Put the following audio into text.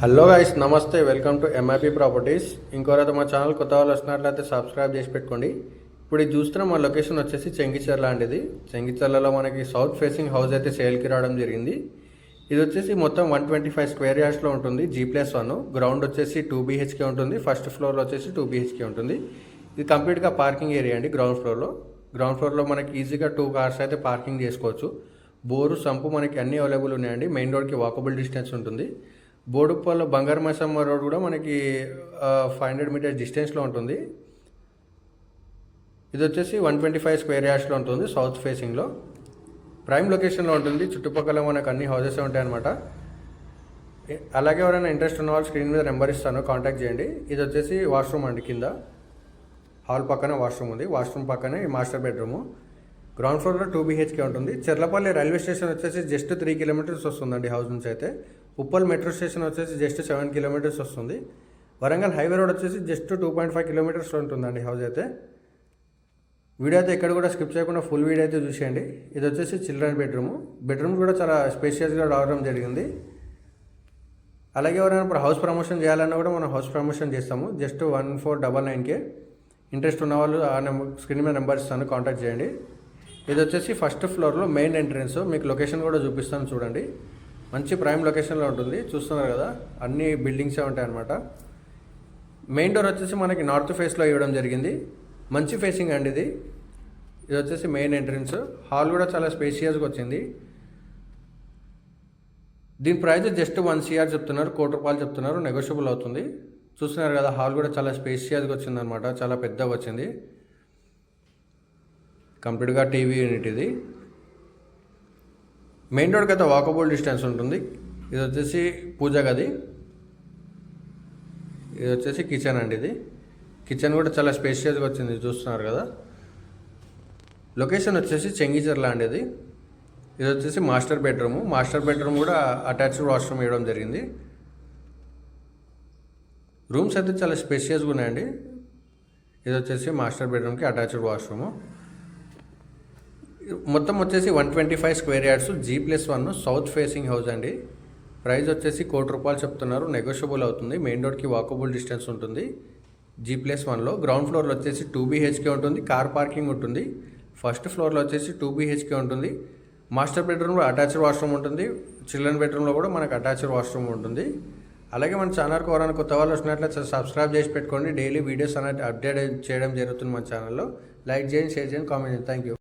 Hello guys, నమస్తే. Welcome to MIP properties. ఇంకోరైతే మా ఛానల్ కొత్త వాళ్ళు వస్తున్నట్లయితే సబ్స్క్రైబ్ చేసి పెట్టుకోండి. ఇప్పుడు ఇది చూస్తున్న మా లొకేషన్ వచ్చేసి చెంగిచెర్ల లాంటిది. చెంగిచెర్లలో మనకి సౌత్ ఫేసింగ్ హౌస్ అయితే సేల్కి రావడం జరిగింది. ఇది వచ్చేసి మొత్తం 125 స్క్వేర్ యార్డ్స్లో ఉంటుంది. G+1 గ్రౌండ్ వచ్చేసి 2 BHK ఉంటుంది. ఫస్ట్ ఫ్లోర్లో వచ్చేసి 2 BHK ఉంటుంది. ఇది కంప్లీట్గా పార్కింగ్ ఏరియా అండి. గ్రౌండ్ ఫ్లోర్లో మనకి ఈజీగా 2 కార్స్ అయితే పార్కింగ్ చేసుకోవచ్చు. బోరు సంపు మనకి అన్నీ అవైలబుల్ ఉన్నాయండి. మెయిన్ రోడ్కి వాకబుల్ డిస్టెన్స్ ఉంటుంది. బోడుప్పల్లో బంగారు మైసమ్మ రోడ్ కూడా మనకి 500 మీటర్స్ డిస్టెన్స్లో ఉంటుంది. ఇది వచ్చేసి 125 స్క్వేర్ యార్డ్స్లో ఉంటుంది. సౌత్ ఫేసింగ్లో ప్రైమ్ లొకేషన్లో ఉంటుంది. చుట్టుపక్కల మనకు అన్ని హౌసెస్ ఉంటాయన్నమాట. అలాగే ఎవరైనా ఇంట్రెస్ట్ ఉన్న వాళ్ళు స్క్రీన్ మీద నెంబర్ ఇస్తాను, కాంటాక్ట్ చేయండి. ఇది వచ్చేసి వాష్రూమ్ అండి. కింద హాల్ పక్కన వాష్రూమ్ ఉంది. వాష్రూమ్ పక్కనే మాస్టర్ బెడ్రూము. గ్రౌండ్ ఫ్లోర్లో 2 BHK ఉంటుంది. చెర్లపల్లి రైల్వే స్టేషన్ వచ్చేసి జస్ట్ 3 కిలోమీటర్స్ వస్తుందండి హౌస్ నుంచి అయితే. ఉప్పల్ మెట్రో స్టేషన్ వచ్చేసి జస్ట్ 7 కిలోమీటర్స్ వస్తుంది. వరంగల్ హైవే రోడ్ వచ్చేసి జస్ట్ 2.5 కిలోమీటర్స్ ఉంటుందండి హౌస్ అయితే. వీడియో అయితే ఎక్కడ కూడా స్కిప్ చేయకుండా ఫుల్ వీడియో అయితే చూసేయండి. ఇది వచ్చేసి చిల్డ్రన్ బెడ్రూమ్ కూడా చాలా స్పేషియస్గా రావడం జరిగింది. అలాగే ఎవరైనా ఇప్పుడు హౌస్ ప్రమోషన్ చేయాలన్నా కూడా మనం హౌస్ ప్రమోషన్ చేస్తాము. Just 1499K. ఇంట్రెస్ట్ ఉన్న వాళ్ళు ఆ స్క్రీన్ మీద నెంబర్ ఇస్తాను, కాంటాక్ట్ చేయండి. ఇది వచ్చేసి ఫస్ట్ ఫ్లోర్లో మెయిన్ ఎంట్రన్స్. మీకు లొకేషన్ కూడా చూపిస్తాను చూడండి. మంచి ప్రైమ్ లొకేషన్లో ఉంటుంది. చూస్తున్నారు కదా, అన్ని బిల్డింగ్సే ఉంటాయి అన్నమాట. మెయిన్ డోర్ వచ్చేసి మనకి నార్త్ ఫేస్లో ఇవ్వడం జరిగింది. మంచి ఫేసింగ్ అండి ఇది. ఇది వచ్చేసి మెయిన్ ఎంట్రన్స్. హాల్ కూడా చాలా స్పేషియస్గా వచ్చింది. దీని ప్రైస్ జస్ట్ 1 CR చెప్తున్నారు, ₹1,00,00,000 చెప్తున్నారు. నెగోషియబుల్ అవుతుంది. చూస్తున్నారు కదా, హాల్ కూడా చాలా స్పేషియస్గా వచ్చింది అనమాట. చాలా పెద్దగా వచ్చింది. కంప్లీట్గా టీవీ యూనిట్ ఇది. మెయిన్ రోడ్కి అయితే వాకబుల్ డిస్టెన్స్ ఉంటుంది. ఇది వచ్చేసి పూజ గది. ఇది వచ్చేసి కిచెన్ అండి. ఇది కిచెన్ కూడా చాలా స్పేషియస్గా వచ్చింది, చూస్తున్నారు కదా. లొకేషన్ వచ్చేసి చెంగిచెర్ల అండి. ఇది వచ్చేసి మాస్టర్ బెడ్రూమ్ కూడా అటాచ్డ్ వాష్రూమ్ ఇవ్వడం జరిగింది. రూమ్స్ అయితే చాలా స్పేషియస్గా ఉన్నాయండి. ఇది వచ్చేసి మాస్టర్ బెడ్రూమ్కి అటాచ్డ్ వాష్రూము. మొత్తం వచ్చేసి 125 square yards, G+1 south facing house అండి. ప్రైస్ వచ్చేసి ₹1,00,00,000 చెప్తున్నారు. నెగోషియబుల్ అవుతుంది. మెయిన్ రోడ్కి వాకబుల్ డిస్టెన్స్ ఉంటుంది. G+1లో గ్రౌండ్ ఫ్లోర్లో వచ్చేసి 2 BHK ఉంటుంది. కార్ పార్కింగ్ ఉంటుంది. ఫస్ట్ ఫ్లోర్లో వచ్చేసి 2 BHK ఉంటుంది. మాస్టర్ బెడ్రూమ్లో అటాచ్డ్ వాష్రూమ్ ఉంటుంది. చిల్డ్రన్ బెడ్రూమ్లో కూడా మనకు అటాచ్డ్ వాష్రూమ్ ఉంటుంది. అలాగే మన ఛానల్కి ఎవరైనా కొత్త వాళ్ళు వచ్చినట్లయితే సబ్స్క్రైబ్ చేసి పెట్టుకోండి. డైలీ వీడియోస్ అనేది అప్డేట్ చేయడం జరుగుతుంది మన ఛానల్లో. లైక్ చేయండి, షేర్ చేయండి, కామెంట్ చేయండి. Thank you.